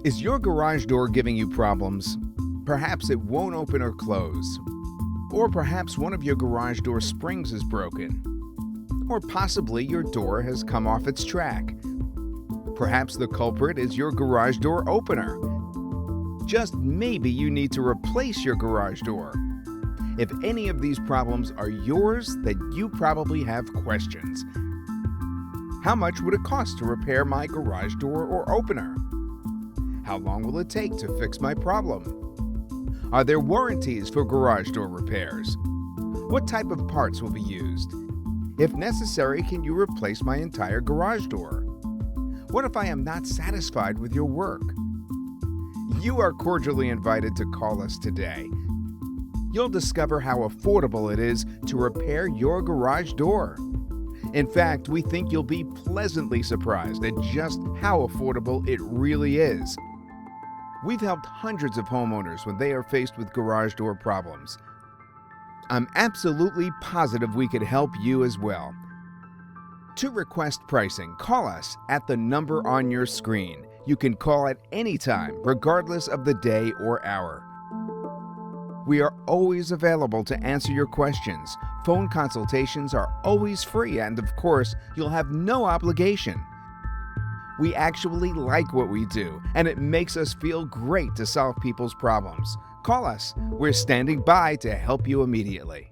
Is your garage door giving you problems? Perhaps it won't open or close. Or perhaps one of your garage door springs is broken. Or possibly your door has come off its track. Perhaps the culprit is your garage door opener. Just maybe you need to replace your garage door. If any of these problems are yours, then you probably have questions. How much would it cost to repair my garage door or opener? How long will it take to fix my problem? Are there warranties for garage door repairs? What type of parts will be used? If necessary, can you replace my entire garage door? What if I am not satisfied with your work? You are cordially invited to call us today. You'll discover how affordable it is to repair your garage door. In fact, we think you'll be pleasantly surprised at just how affordable it really is. We've helped hundreds of homeowners when they are faced with garage door problems. I'm absolutely positive we could help you as well. To request pricing, call us at the number on your screen. You can call at any time, regardless of the day or hour. We are always available to answer your questions. Phone consultations are always free, and of course, you'll have no obligation. We actually like what we do, and it makes us feel great to solve people's problems. Call us. We're standing by to help you immediately.